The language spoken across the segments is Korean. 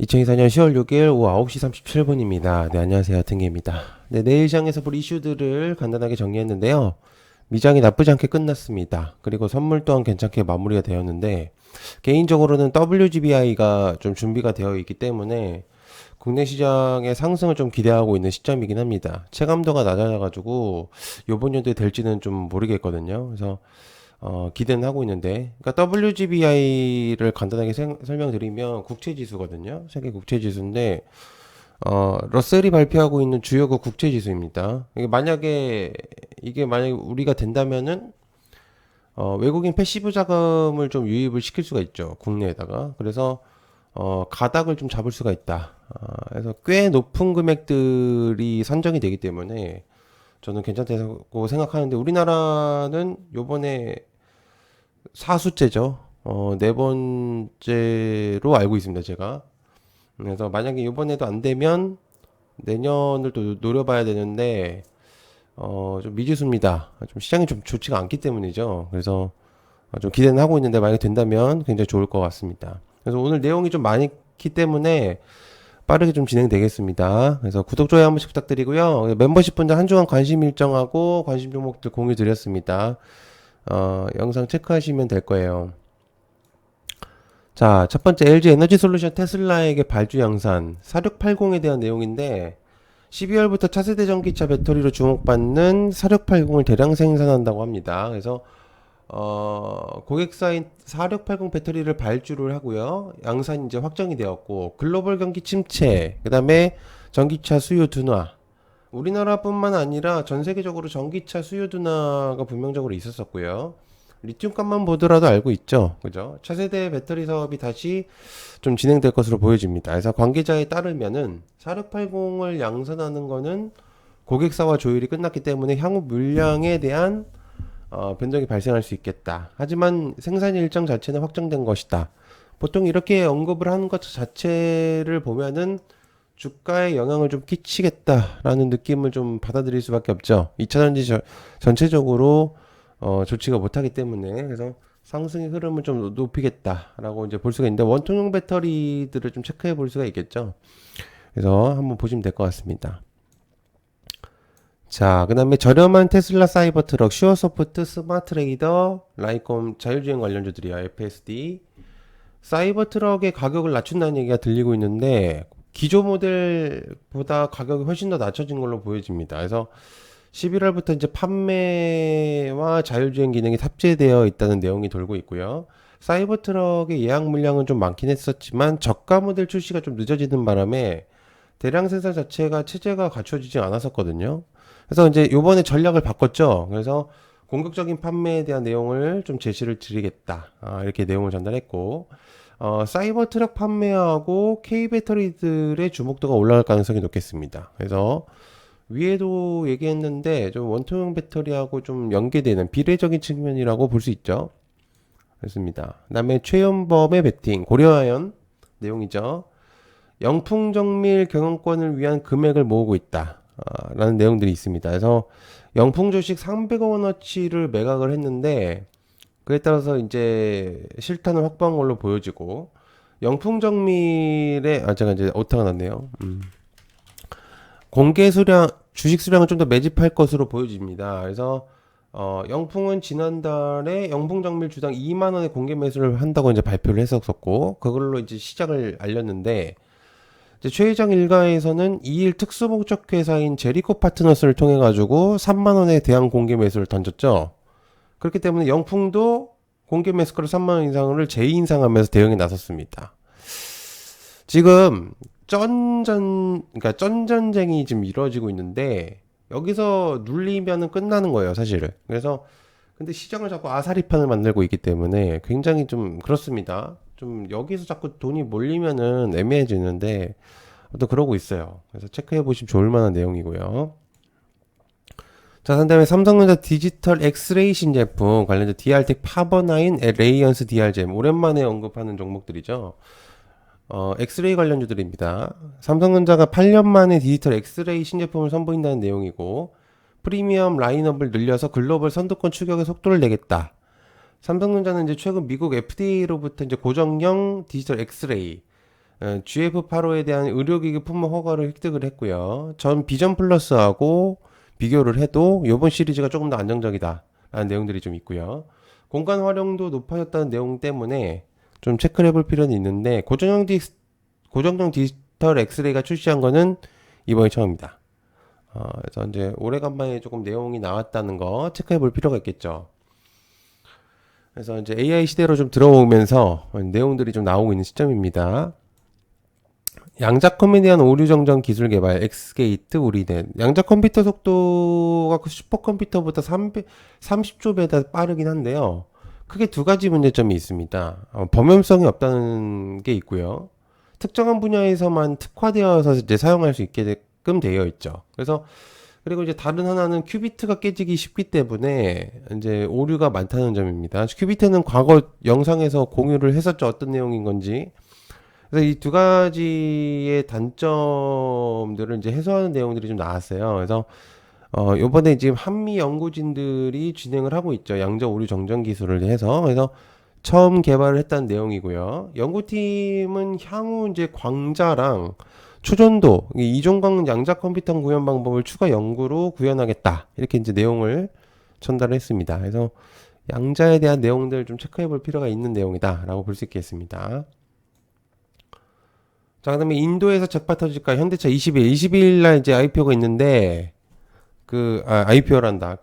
2024년 10월 6일 오후 9시 37분입니다. 네, 안녕하세요. 등계입니다. 네, 내일 시장에서 볼 이슈들을 간단하게 정리했는데요. 미장이 나쁘지 않게 끝났습니다. 그리고 선물 또한 괜찮게 마무리가 되었는데, 개인적으로는 WGBI가 좀 준비가 되어 있기 때문에 국내 시장의 상승을 좀 기대하고 있는 시점이긴 합니다. 체감도가 낮아져가지고 요번 연도에 될지는 좀 모르겠거든요. 그래서 기대는 하고 있는데, 그러니까 WGBI를 간단하게 설명드리면 국채지수거든요. 세계 국채지수인데, 러셀이 발표하고 있는 주요국 국채지수입니다. 이게 만약에 우리가 된다면은, 외국인 패시브 자금을 좀 유입을 시킬 수가 있죠. 국내에다가. 그래서, 가닥을 좀 잡을 수가 있다. 그래서 꽤 높은 금액들이 선정이 되기 때문에 저는 괜찮다고 생각하는데, 우리나라는 요번에 사수째죠. 네 번째로 알고 있습니다, 제가. 그래서 만약에 이번에도 안 되면 내년을 또 노려봐야 되는데, 좀 미지수입니다. 좀 시장이 좀 좋지가 않기 때문이죠. 그래서 좀 기대는 하고 있는데 만약에 된다면 굉장히 좋을 것 같습니다. 그래서 오늘 내용이 좀 많기 때문에 빠르게 좀 진행되겠습니다. 그래서 구독, 좋아요 한 번씩 부탁드리고요. 멤버십 분들 한 주간 관심 일정하고 관심 종목들 공유 드렸습니다. 영상 체크하시면 될 거예요. 자, 첫 번째 LG 에너지 솔루션 테슬라에게 발주 양산 4680에 대한 내용인데 12월부터 차세대 전기차 배터리로 주목받는 4680을 대량 생산한다고 합니다. 그래서 고객사인 4680 배터리를 발주를 하고요. 양산이 이제 확정이 되었고 글로벌 경기 침체, 그다음에 전기차 수요 둔화. 우리나라뿐만 아니라 전 세계적으로 전기차 수요 둔화가 분명적으로 있었었고요. 리튬 값만 보더라도 알고 있죠. 그죠? 차세대 배터리 사업이 다시 좀 진행될 것으로 보여집니다. 그래서 관계자에 따르면은 4680을 양산하는 거는 고객사와 조율이 끝났기 때문에 향후 물량에 대한 변동이 발생할 수 있겠다. 하지만 생산 일정 자체는 확정된 것이다. 보통 이렇게 언급을 하는 것 자체를 보면은 주가에 영향을 좀 끼치겠다라는 느낌을 좀 받아들일 수밖에 없죠. 2차전지 전체적으로 좋지가 못하기 때문에 그래서 상승의 흐름을 좀 높이겠다라고 이제 볼 수가 있는데 원통형 배터리들을 좀 체크해 볼 수가 있겠죠. 그래서 한번 보시면 될 것 같습니다. 자, 그 다음에 저렴한 테슬라 사이버 트럭, 슈어소프트, 스마트레이더, 라이콤 자율주행 관련주들이야. FSD. 사이버 트럭의 가격을 낮춘다는 얘기가 들리고 있는데 기존 모델보다 가격이 훨씬 더 낮춰진 걸로 보여집니다. 그래서 11월부터 이제 판매와 자율주행 기능이 탑재되어 있다는 내용이 돌고 있고요. 사이버 트럭의 예약 물량은 좀 많긴 했었지만 저가 모델 출시가 좀 늦어지는 바람에 대량 생산 자체가 체제가 갖춰지지 않았었거든요. 그래서 이제 요번에 전략을 바꿨죠. 그래서 공격적인 판매에 대한 내용을 좀 제시를 드리겠다. 이렇게 내용을 전달했고, 사이버 트럭 판매하고 K 배터리들의 주목도가 올라갈 가능성이 높겠습니다. 그래서 위에도 얘기했는데 좀 원통형 배터리하고 좀 연계되는 비례적인 측면이라고 볼 수 있죠. 그렇습니다. 그다음에 최연범의 배팅 고려아연 내용이죠. 영풍정밀 경영권을 위한 금액을 모으고 있다. 라는 내용들이 있습니다. 그래서 영풍 주식 300억 원어치를 매각을 했는데 그에 따라서 이제 실탄을 확보한 걸로 보여지고 영풍정밀의 제가 이제 오타가 났네요. 공개 수량 주식 수량을 좀 더 매집할 것으로 보여집니다. 그래서 영풍은 지난달에 영풍정밀 주당 2만 원의 공개 매수를 한다고 이제 발표를 했었고 그걸로 이제 시작을 알렸는데 최 회장 일가에서는 2일 특수목적 회사인 제리코 파트너스를 통해 가지고 3만 원의 대항 공개 매수를 던졌죠. 그렇기 때문에 영풍도 공개 매수가로 3만 원 이상을 재인상하면서 대응에 나섰습니다. 지금 그러니까 쩐전쟁이 지금 이루어지고 있는데 여기서 눌리면은 끝나는 거예요, 사실은. 그래서 근데 시장을 자꾸 아사리판을 만들고 있기 때문에 굉장히 좀 그렇습니다. 좀 여기서 자꾸 돈이 몰리면은 애매해지는데 또 그러고 있어요. 그래서 체크해 보시면 좋을 만한 내용이고요. 자, 그다음에 삼성전자 디지털 엑스레이 신제품 관련된 DR텍 파버나인 레이언스 DR잼 오랜만에 언급하는 종목들이죠. 엑스레이 관련주들입니다. 삼성전자가 8년 만에 디지털 엑스레이 신제품을 선보인다는 내용이고 프리미엄 라인업을 늘려서 글로벌 선두권 추격의 속도를 내겠다. 삼성전자는 이제 최근 미국 FDA로부터 이제 고정형 디지털 엑스레이 GF85에 대한 의료기기 품목 허가를 획득을 했고요. 전 비전 플러스하고 비교를 해도 이번 시리즈가 조금 더 안정적이다 라는 내용들이 좀 있고요. 공간 활용도 높아졌다는 내용 때문에 좀 체크를 해볼 필요는 있는데 고정형 디지털 엑스레이가 출시한 거는 이번이 처음입니다. 그래서 이제 오래간만에 조금 내용이 나왔다는 거 체크해 볼 필요가 있겠죠. 그래서 이제 AI 시대로 좀 들어오면서 내용들이 좀 나오고 있는 시점입니다. 양자컴에 대한 오류 정정 기술 개발, 엑스게이트, 우리넷. 양자 컴퓨터 속도가 그 슈퍼컴퓨터보다 30조 배다 빠르긴 한데요. 크게 두 가지 문제점이 있습니다. 범용성이 없다는 게 있고요. 특정한 분야에서만 특화되어서 이제 사용할 수 있게끔 되어 있죠. 그리고 이제 다른 하나는 큐비트가 깨지기 쉽기 때문에 이제 오류가 많다는 점입니다. 큐비트는 과거 영상에서 공유를 했었죠. 어떤 내용인 건지. 그래서 이 두 가지의 단점들을 이제 해소하는 내용들이 좀 나왔어요. 그래서 요번에 지금 한미 연구진들이 진행을 하고 있죠. 양자 오류 정정 기술을 해서. 그래서 처음 개발을 했다는 내용이고요. 연구팀은 향후 이제 광자랑 초전도, 이종광 양자 컴퓨터 구현 방법을 추가 연구로 구현하겠다. 이렇게 이제 내용을 전달했습니다. 그래서 양자에 대한 내용들 좀 체크해 볼 필요가 있는 내용이다. 라고 볼 수 있겠습니다. 자, 그 다음에 인도에서 적발 터질까? 현대차 22일 날 이제 IPO가 있는데, IPO란다.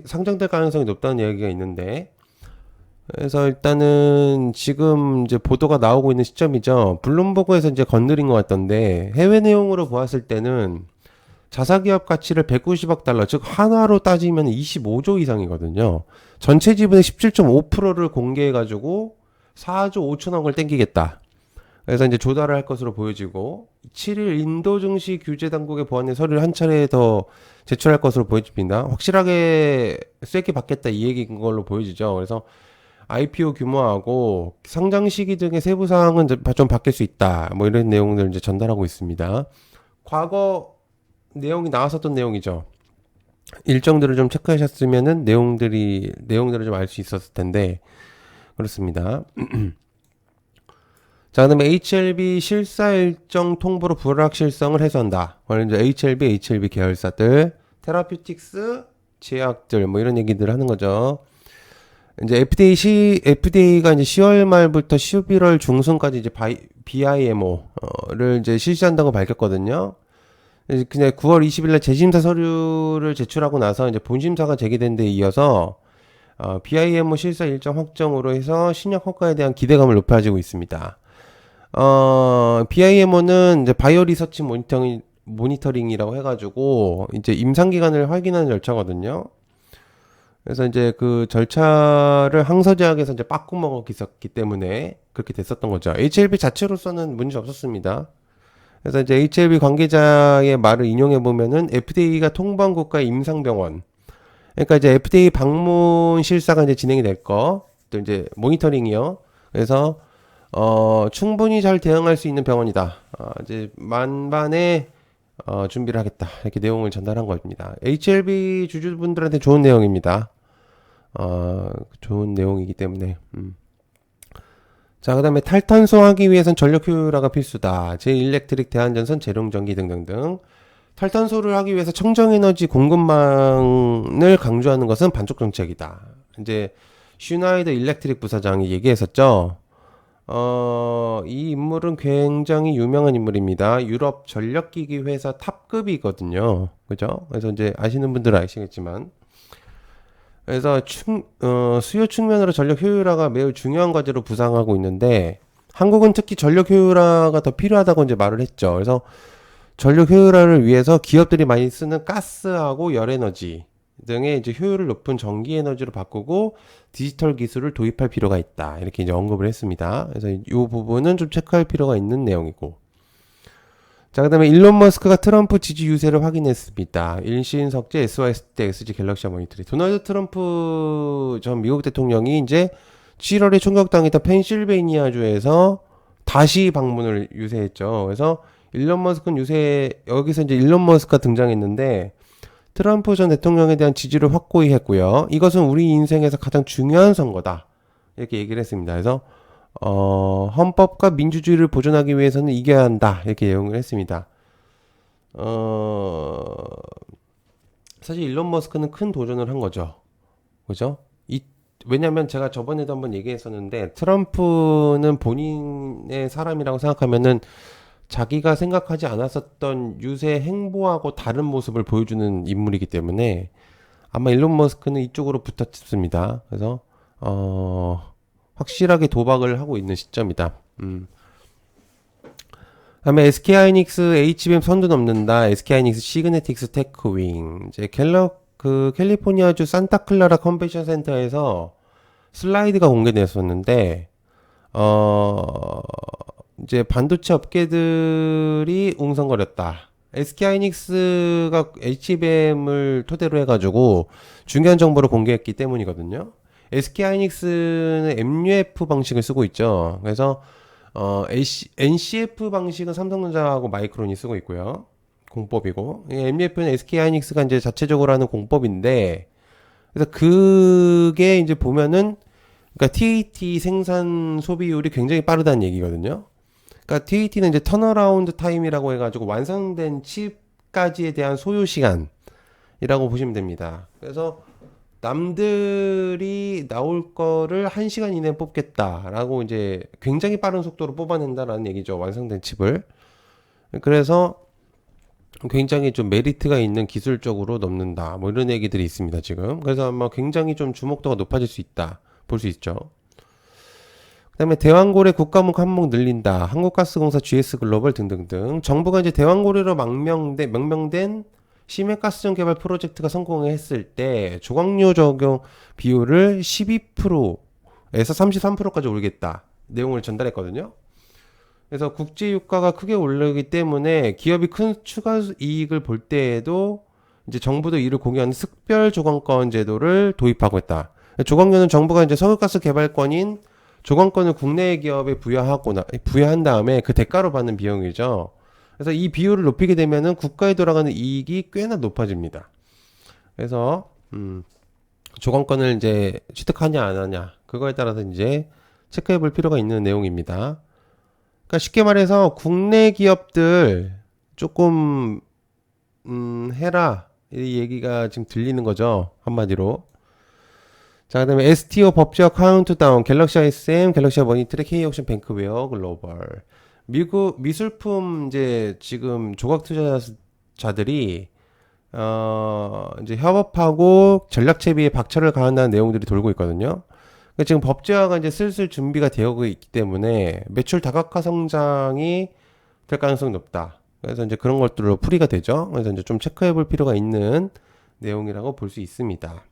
상장될 가능성이 높다는 이야기가 있는데, 그래서 일단은 지금 이제 보도가 나오고 있는 시점이죠. 블룸버그에서 이제 건드린 것 같던데, 해외 내용으로 보았을 때는 자사기업 가치를 190억 달러, 즉, 한화로 따지면 25조 이상이거든요. 전체 지분의 17.5%를 공개해가지고 4조 5천억을 땡기겠다. 그래서 이제 조달을 할 것으로 보여지고 7일 인도 증시 규제 당국의 보안의 서류를 한 차례 더 제출할 것으로 보여집니다. 확실하게 세게 받겠다 이 얘기인 걸로 보여지죠. 그래서 IPO 규모하고 상장 시기 등의 세부 사항은 좀 바뀔 수 있다. 뭐 이런 내용들을 이제 전달하고 있습니다. 과거 내용이 나왔었던 내용이죠. 일정들을 좀 체크하셨으면은 내용들을 좀 알 수 있었을 텐데 그렇습니다. 자, 그다음에 HLB 실사 일정 통보로 불확실성을 해소한다. 이제 HLB 계열사들, 테라퓨틱스, 제약들 뭐 이런 얘기들 하는 거죠. 이제 FDA가 이제 10월 말부터 11월 중순까지 이제 BIMO를 이제 실시한다고 밝혔거든요. 그냥 9월 20일 날 재심사 서류를 제출하고 나서 이제 본심사가 제기된 데 이어서 BIMO 실사 일정 확정으로 해서 신약 효과에 대한 기대감을 높여지고 있습니다. BIMO는 이제 바이오 리서치 모니터링이라고 해가지고 이제 임상 기간을 확인하는 절차거든요. 그래서 이제 그 절차를 항서제약에서 이제 빠꾸 먹었기 때문에 그렇게 됐었던 거죠. HLB 자체로서는 문제 없었습니다. 그래서 이제 HLB 관계자의 말을 인용해 보면은 FDA가 통보한 국가의 임상병원, 그러니까 이제 FDA 방문 실사가 이제 진행이 될 거, 또 이제 모니터링이요. 그래서 충분히 잘 대응할 수 있는 병원이다. 이제 만반의 준비를 하겠다. 이렇게 내용을 전달한 겁니다. HLB 주주분들한테 좋은 내용입니다. 좋은 내용이기 때문에. 자, 그 다음에 탈탄소 하기 위해선 전력 효율화가 필수다. 제1렉트릭 대한전선 재룡전기 등등등. 탈탄소를 하기 위해서 청정에너지 공급망을 강조하는 것은 반쪽 정책이다. 이제 슈나이더 일렉트릭 부사장이 얘기했었죠. 이 인물은 굉장히 유명한 인물입니다. 유럽 전력기기 회사 탑급이거든요. 그죠? 그래서 이제 아시는 분들은 아시겠지만. 그래서 수요 측면으로 전력 효율화가 매우 중요한 과제로 부상하고 있는데, 한국은 특히 전력 효율화가 더 필요하다고 이제 말을 했죠. 그래서 전력 효율화를 위해서 기업들이 많이 쓰는 가스하고 열에너지 등의 이제 효율을 높은 전기 에너지로 바꾸고 디지털 기술을 도입할 필요가 있다. 이렇게 이제 언급을 했습니다. 그래서 이 부분은 좀 체크할 필요가 있는 내용이고. 자, 그 다음에 일론 머스크가 트럼프 지지 유세를 확인했습니다. 일신석재 SYST XG 갤럭시 모니터링. 도널드 트럼프 전 미국 대통령이 이제 7월에 총격당했던 펜실베이니아주에서 다시 방문을 유세했죠. 그래서 일론 머스크는 여기서 이제 일론 머스크가 등장했는데, 트럼프 전 대통령에 대한 지지를 확고히 했고요. 이것은 우리 인생에서 가장 중요한 선거다. 이렇게 얘기를 했습니다. 그래서 헌법과 민주주의를 보존하기 위해서는 이겨야 한다. 이렇게 내용을 했습니다. 어, 사실 일론 머스크는 큰 도전을 한 거죠. 그죠? 왜냐면 제가 저번에도 한번 얘기했었는데, 트럼프는 본인의 사람이라고 생각하면은 자기가 생각하지 않았었던 유세 행보하고 다른 모습을 보여주는 인물이기 때문에 아마 일론 머스크는 이쪽으로 붙었습니다. 그래서, 확실하게 도박을 하고 있는 시점이다. 다음에 SK하이닉스 HBM 선두 넘는다. SK하이닉스 시그네틱스 테크윙. 이제 캘리포니아주 산타클라라 컨벤션 센터에서 슬라이드가 공개됐었는데, 어, 이제 반도체 업계들이 웅성거렸다. SK하이닉스가 HBM을 토대로 해가지고 중요한 정보를 공개했기 때문이거든요. SK하이닉스는 MUF 방식을 쓰고 있죠. 그래서 NCF 방식은 삼성전자하고 마이크론이 쓰고 있고요. 공법이고. MUF는 SK하이닉스가 이제 자체적으로 하는 공법인데, 그래서 그게 이제 보면은, 그러니까 TAT 생산 소비율이 굉장히 빠르다는 얘기거든요. 그러니까 TAT는 이제 턴어라운드 타임이라고 해가지고 완성된 칩까지에 대한 소요 시간이라고 보시면 됩니다. 그래서 남들이 나올 거를 1시간 이내에 뽑겠다라고 이제 굉장히 빠른 속도로 뽑아낸다라는 얘기죠. 완성된 칩을. 그래서 굉장히 좀 메리트가 있는 기술적으로 넘는다. 뭐 이런 얘기들이 있습니다, 지금. 그래서 아마 굉장히 좀 주목도가 높아질 수 있다. 볼 수 있죠. 그다음에 대왕고래 국가목 한목 늘린다. 한국가스공사 GS글로벌 등등등. 정부가 이제 대왕고래로 명명된 심해가스전 개발 프로젝트가 성공했을 때 조각료 적용 비율을 12%에서 33%까지 올리겠다. 내용을 전달했거든요. 그래서 국제 유가가 크게 오르기 때문에 기업이 큰 추가 이익을 볼 때에도 이제 정부도 이를 공유하는 특별 조건권 제도를 도입하고 있다. 조각료는 정부가 이제 석유가스 개발권인 조건권을 국내 기업에 부여한 다음에 그 대가로 받는 비용이죠. 그래서 이 비율을 높이게 되면은 국가에 돌아가는 이익이 꽤나 높아집니다. 그래서 조건권을 이제 취득하냐 안 하냐 그거에 따라서 이제 체크해 볼 필요가 있는 내용입니다. 그러니까 쉽게 말해서 국내 기업들 조금 해라 이 얘기가 지금 들리는 거죠. 한마디로. 자, 그다음에 STO 법제화 카운트다운 갤럭시 ISM, 갤럭시 머니트랙, K옥션 뱅크웨어 글로벌. 미국 미술품 이제 지금 조각 투자자들이 이제 협업하고 전략 채비에 박차를 가한다는 내용들이 돌고 있거든요. 그러니까 지금 법제화가 이제 슬슬 준비가 되어 있기 때문에 매출 다각화 성장이 될 가능성이 높다. 그래서 이제 그런 것들로 풀이가 되죠. 그래서 이제 좀 체크해 볼 필요가 있는 내용이라고 볼 수 있습니다.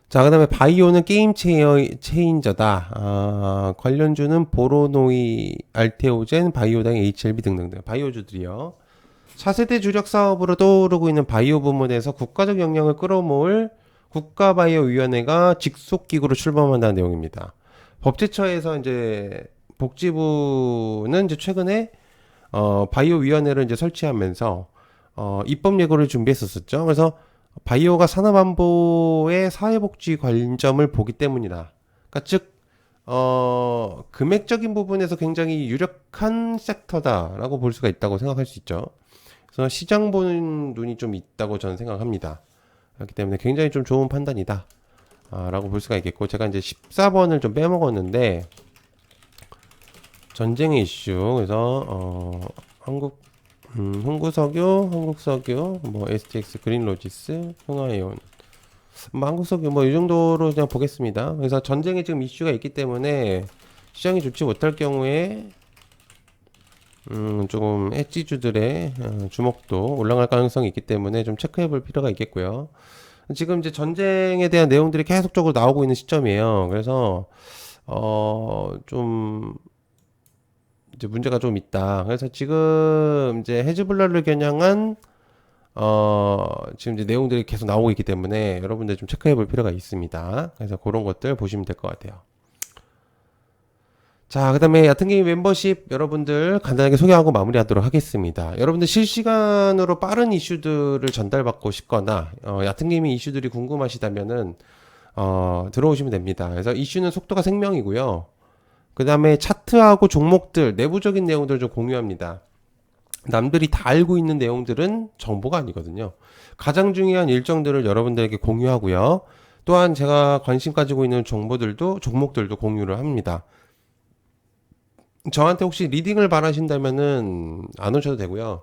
자, 그 다음에 바이오는 게임 체인저다. 관련주는 보로노이, 알테오젠, 바이오당, HLB 등등등. 바이오주들이요. 차세대 주력 사업으로 떠오르고 있는 바이오 부문에서 국가적 역량을 끌어모을 국가바이오위원회가 직속기구로 출범한다는 내용입니다. 법제처에서 이제 복지부는 이제 최근에 바이오위원회를 이제 설치하면서 입법 예고를 준비했었죠. 그래서 바이오가 산업안보의 사회복지 관점을 보기 때문이다. 그러니까 즉 금액적인 부분에서 굉장히 유력한 섹터다라고 볼 수가 있다고 생각할 수 있죠. 그래서 시장 보는 눈이 좀 있다고 저는 생각합니다. 그렇기 때문에 굉장히 좀 좋은 판단이다. 라고 볼 수가 있겠고, 제가 이제 14번을 좀 빼먹었는데, 전쟁의 이슈, 그래서, 흥구석유, 한국석유, 뭐, STX, 그린로지스, 흥하이온, 뭐, 한국석유, 뭐, 이 정도로 그냥 보겠습니다. 그래서 전쟁에 지금 이슈가 있기 때문에, 시장이 좋지 못할 경우에, 조금 엣지주들의 주목도 올라갈 가능성이 있기 때문에 좀 체크해 볼 필요가 있겠고요. 지금 이제 전쟁에 대한 내용들이 계속적으로 나오고 있는 시점이에요. 그래서 좀 이제 문제가 좀 있다. 그래서 지금 이제 헤즈볼라를 겨냥한 지금 이제 내용들이 계속 나오고 있기 때문에 여러분들 좀 체크해 볼 필요가 있습니다. 그래서 그런 것들 보시면 될 것 같아요. 자, 그 다음에 얕은게임 멤버십 여러분들 간단하게 소개하고 마무리하도록 하겠습니다. 여러분들 실시간으로 빠른 이슈들을 전달받고 싶거나 얕은게임 이슈들이 궁금하시다면은 들어오시면 됩니다. 그래서 이슈는 속도가 생명이고요. 그 다음에 차트하고 종목들, 내부적인 내용들을 좀 공유합니다. 남들이 다 알고 있는 내용들은 정보가 아니거든요. 가장 중요한 일정들을 여러분들에게 공유하고요. 또한 제가 관심 가지고 있는 종목들도 공유를 합니다. 저한테 혹시 리딩을 바라신다면은 안 오셔도 되고요.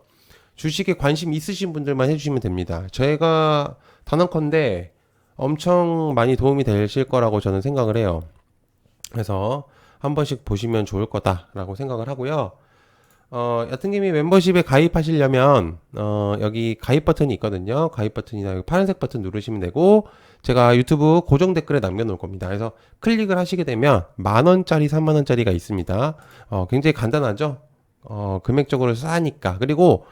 주식에 관심 있으신 분들만 해주시면 됩니다. 제가 단언컨대 엄청 많이 도움이 되실 거라고 저는 생각을 해요. 그래서 한 번씩 보시면 좋을 거다라고 생각을 하고요. 여튼님이 멤버십에 가입하시려면 여기 가입 버튼이 있거든요. 가입 버튼이나 여기 파란색 버튼 누르시면 되고 제가 유튜브 고정 댓글에 남겨놓을 겁니다. 그래서 클릭을 하시게 되면 10,000원짜리, 30,000원짜리가 있습니다. 굉장히 간단하죠. 금액적으로 싸니까. 그리고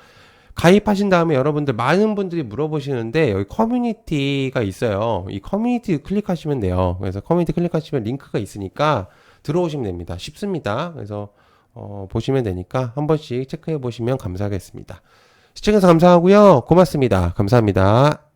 가입하신 다음에 여러분들 많은 분들이 물어보시는데 여기 커뮤니티가 있어요. 이 커뮤니티 클릭하시면 돼요. 그래서 커뮤니티 클릭하시면 링크가 있으니까 들어오시면 됩니다. 쉽습니다. 그래서 보시면 되니까 한 번씩 체크해 보시면 감사하겠습니다. 시청해서 감사하고요. 고맙습니다. 감사합니다.